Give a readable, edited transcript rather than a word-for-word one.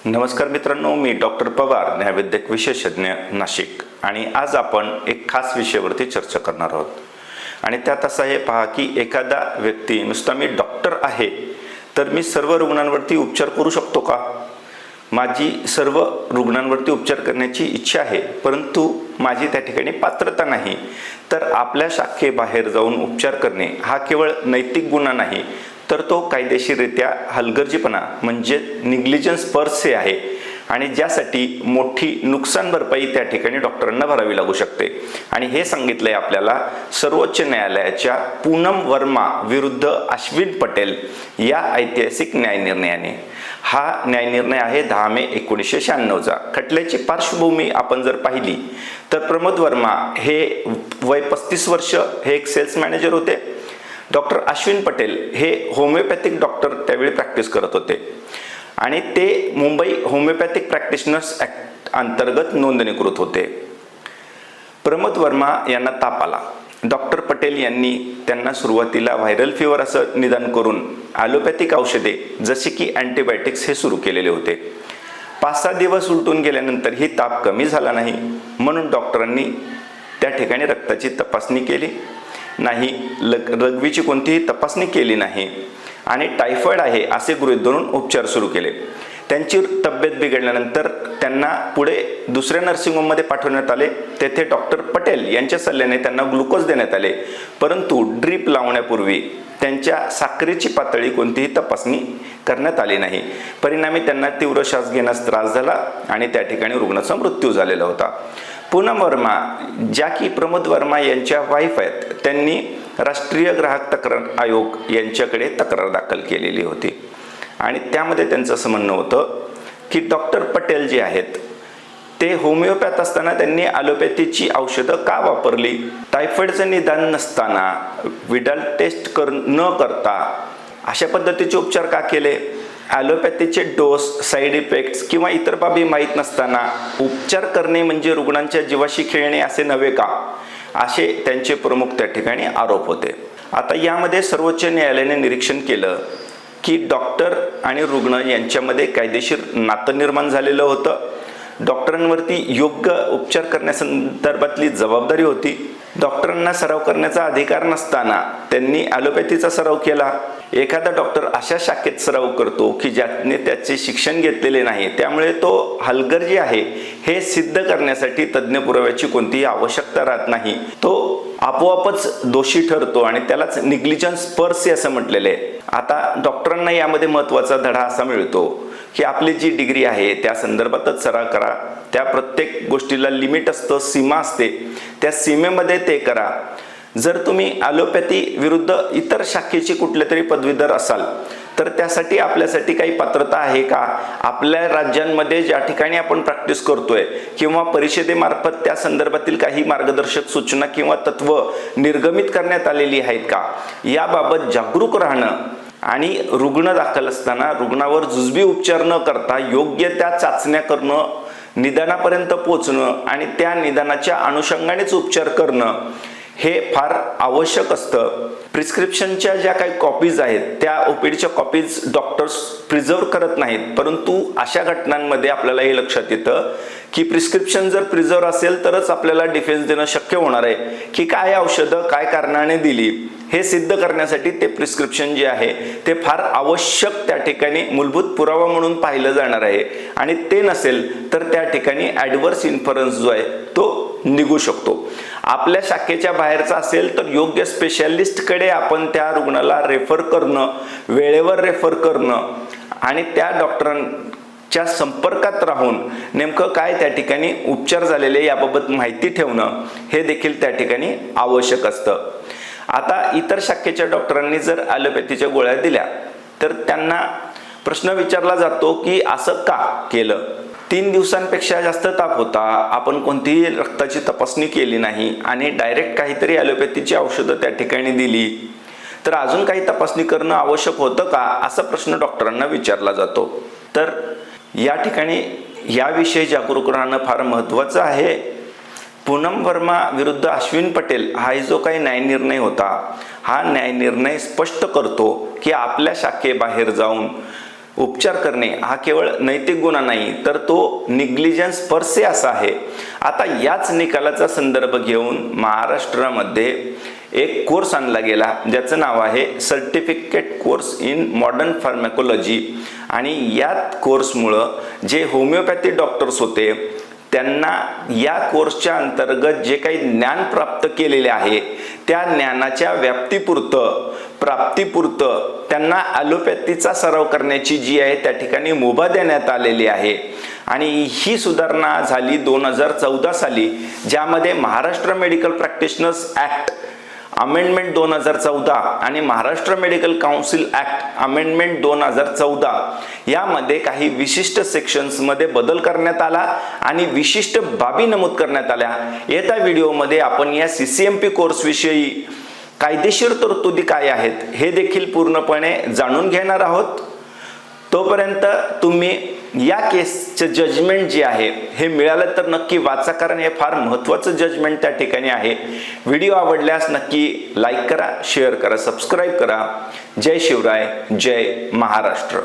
नमस्कार मित्रांनो, मी डॉक्टर पवार, न्यायवैद्यक विशेषज्ञ, नाशिक. आणि आज आपण एक खास विषयावरती चर्चा करणार आहोत. आणि त्यात असं आहे पहा की एखादा व्यक्ती नुसता मी डॉक्टर आहे तर मी सर्व रुग्णांवरती उपचार करू शकतो का? माझी सर्व रुग्णांवरती उपचार करण्याची इच्छा आहे, परंतु माझी त्या ठिकाणी पात्रता नाही. तर आपल्या शाखेबाहेर जाऊन उपचार करणे हा केवळ नैतिक गुन्हा नाही, तर तो कायदेशीररित्या हलगर्जीपणा म्हणजे निग्लिजन्स पर से आहे. आणि ज्यासाठी मोठी नुकसान भरपाई त्या ठिकाणी डॉक्टरांना भरावी लागू शकते. आणि हे सांगितलंय आपल्याला सर्वोच्च न्यायालयाच्या पूनम वर्मा विरुद्ध अश्विन पटेल या ऐतिहासिक न्यायनिर्णयाने. हा न्यायनिर्णय आहे 10 मे 1996चा. खटल्याची पार्श्वभूमी आपण जर पाहिली तर प्रमोद वर्मा हे वय 35 वर्ष, हे एक सेल्स मॅनेजर होते. डॉक्टर अश्विन पटेल हे होमिओपॅथिक डॉक्टर त्यावेळी प्रॅक्टिस करत होते आणि ते मुंबई होमिओपॅथिक प्रॅक्टिशनर्स ॲक्ट अंतर्गत नोंदणीकृत होते. प्रमोद वर्मा यांना ताप आला. डॉक्टर पटेल यांनी त्यांना सुरुवातीला व्हायरल फीवर असं निदान करून ॲलोपॅथिक औषधे जसे की अँटीबायोटिक्स हे सुरू केलेले होते. 5-6 दिवस उलटून गेल्यानंतर ही ताप कमी झाला नाही, म्हणून डॉक्टरांनी त्या ठिकाणी रक्ताची तपासणी केली नाही, लघवीची कोणतीही तपासणी केली नाही आणि टायफॉइड आहे असे गृहीत धरून उपचार सुरू केले. त्यांची तब्येत बिघडल्यानंतर त्यांना पुढे दुसऱ्या नर्सिंग होममध्ये पाठवण्यात आले. तेथे डॉक्टर पटेल यांच्या सल्ल्याने त्यांना ग्लुकोज देण्यात आले, परंतु ड्रीप लावण्यापूर्वी त्यांच्या साखरेची पातळी कोणतीही तपासणी करण्यात आली नाही. परिणामी त्यांना तीव्र श्वास घेण्यास त्रास झाला आणि त्या ठिकाणी रुग्णाचा मृत्यू झालेला होता. पूनम वर्मा ज्या की प्रमोद वर्मा यांच्या वाईफ आहेत, त्यांनी राष्ट्रीय ग्राहक तक्रार आयोग यांच्याकडे तक्रार दाखल केलेली होती. आणि त्यामध्ये त्यांचं असं म्हणणं होतं की डॉक्टर पटेल जे आहेत ते होमिओपॅथ असताना त्यांनी ॲलोपॅथीची औषधं का वापरली? टायफॉइडचं निदान नसताना, विडाल टेस्ट न करता अशा पद्धतीचे उपचार का केले? ॲलोपॅथीचे डोस, साईड इफेक्ट्स किंवा इतर बाबी माहीत नसताना उपचार करणे म्हणजे रुग्णांच्या जीवाशी खेळणे असे नव्हे का? असे त्यांचे प्रमुख त्या ठिकाणी आरोप होते. आता यामध्ये सर्वोच्च न्यायालयाने निरीक्षण केलं की डॉक्टर आणि रुग्ण यांच्यामध्ये कायदेशीर नातं निर्माण झालेलं होतं. डॉक्टरांवरती योग्य उपचार करण्यासंदर्भातली जबाबदारी होती. डॉक्टरांना सराव करण्याचा अधिकार नसताना त्यांनी ॲलोपॅथीचा सराव केला. एखादा डॉक्टर अशा शाखेत सराव करतो की ज्याने त्याचे शिक्षण घेतलेले नाही, त्यामुळे तो हलगर्जी आहे हे सिद्ध करण्यासाठी तज्ज्ञ पुराव्याची कोणतीही आवश्यकता राहत नाही. तो आपोआपच दोषी ठरतो आणि त्यालाच निग्लिजन्स पर से असं म्हटलेलं आहे. आता डॉक्टरांना यामध्ये महत्त्वाचा धडा असा मिळतो की आपली जी डिग्री आहे त्या संदर्भातच सराव करा. त्या प्रत्येक गोष्टीला लिमिट असतं, सीमा असते, त्या सीमेमध्ये ते करा. जर तुम्ही ॲलोपॅथी विरुद्ध इतर शाखेची कुठल्या तरी पदवीधर असाल तर त्यासाठी आपल्यासाठी काही पात्रता आहे का? आपल्या राज्यांमध्ये ज्या ठिकाणी आपण प्रॅक्टिस करतोय किंवा परिषदेमार्फत त्या संदर्भातील काही मार्गदर्शक सूचना किंवा तत्व निर्गमित करण्यात आलेली आहेत का? याबाबत जागरूक राहणं आणि रुग्ण दाखल असताना रुग्णावर जुजबी उपचार न करता योग्य त्या चाचण्या करणं, निदानापर्यंत पोहोचणं आणि त्या निदानाच्या अनुषंगानेच उपचार करणं हे फार आवश्यक असतं. प्रिस्क्रिप्शनच्या ज्या काही कॉपीज आहेत त्या ओपीडीच्या कॉपीज डॉक्टर्स प्रिझर्व करत नाहीत, परंतु अशा घटनांमध्ये आपल्याला हे लक्षात येतं की प्रिस्क्रिप्शन जर प्रिझर्व असेल तरच आपल्याला डिफेन्स देणं शक्य होणार आहे की काय औषधं काय कारणाने दिली हे सिद्ध करण्यासाठी ते प्रिस्क्रिप्शन जे आहे ते फार आवश्यक त्या ठिकाणी मूलभूत पुरावा म्हणून पाहिलं जाणार आहे. आणि ते नसेल तर त्या ठिकाणी ॲडव्हर्स इन्फरन्स जो आहे तो निघू शकतो. आपल्या शाखेच्या बाहेरचा असेल तर योग्य स्पेशालिस्टकडे आपण त्या रुग्णाला रेफर करणं, वेळेवर रेफर करणं आणि त्या डॉक्टरांच्या संपर्कात राहून नेमकं काय त्या ठिकाणी उपचार झालेले याबाबत माहिती ठेवणं हे देखील त्या ठिकाणी आवश्यक असतं. आता इतर शाखेच्या डॉक्टरांनी जर ॲलोपॅथीच्या गोळ्या दिल्या तर त्यांना प्रश्न विचारला जातो की असं का केलं? 3 दिवसांपेक्षा जास्त ताप होता, आपण कोणतीही रक्ताची तपासणी केली नाही आणि डायरेक्ट काहीतरी ॲलोपॅथीची औषधं त्या ठिकाणी दिली, तर अजून काही तपासणी करणं आवश्यक होतं का? असा प्रश्न डॉक्टरांना विचारला जातो. तर या ठिकाणी याविषयी जागरूक राहणं फार महत्त्वाचं आहे. पूनम वर्मा विरुद्ध अश्विन पटेल हा जो काही न्यायनिर्णय होता, हा न्यायनिर्णय स्पष्ट करतो की आपल्या शाखेबाहेर जाऊन उपचार करणे हा केवळ नैतिक गुन्हा नाही, तर तो निग्लिजन्स पर से असा आहे. आता याच निकालाचा संदर्भ घेऊन महाराष्ट्रामध्ये एक कोर्स आणला गेला ज्याचं नाव आहे certificate course in modern pharmacology. आणि या कोर्समुळं जे होमिओपॅथी डॉक्टर्स होते त्यांना या कोर्सच्या अंतर्गत जे काही ज्ञान प्राप्त केलेले आहे त्या ज्ञानाच्या व्याप्तीपुरतं प्राप्तीपुरतं त्यांना ॲलोपॅथीचा सराव करण्याची जी आहे त्या ठिकाणी मुभा देण्यात आलेली आहे. आणि ही सुधारणा झाली 2014 साली, ज्यामध्ये Maharashtra medical practitioners act amendment 2014 आणि Maharashtra medical council act amendment 2014 यामध्ये काही विशिष्ट सेक्शन्समध्ये बदल करण्यात आला आणि विशिष्ट बाबी नमूद करण्यात आल्या. येत्या व्हिडिओमध्ये आपण या CCMP कोर्सविषयी कायदेशीर तरतुदी काय आहेत हे देखील पूर्णपणे जाणून घेणार आहोत. तोपर्यंत तुम्ही या केसचं जजमेंट जे आहे हे मिळालं तर नक्की वाचा, कारण हे फार महत्त्वाचं जजमेंट त्या ठिकाणी आहे. व्हिडिओ आवडल्यास नक्की लाईक करा, शेअर करा, सबस्क्राईब करा. जय शिवराय, जय महाराष्ट्र.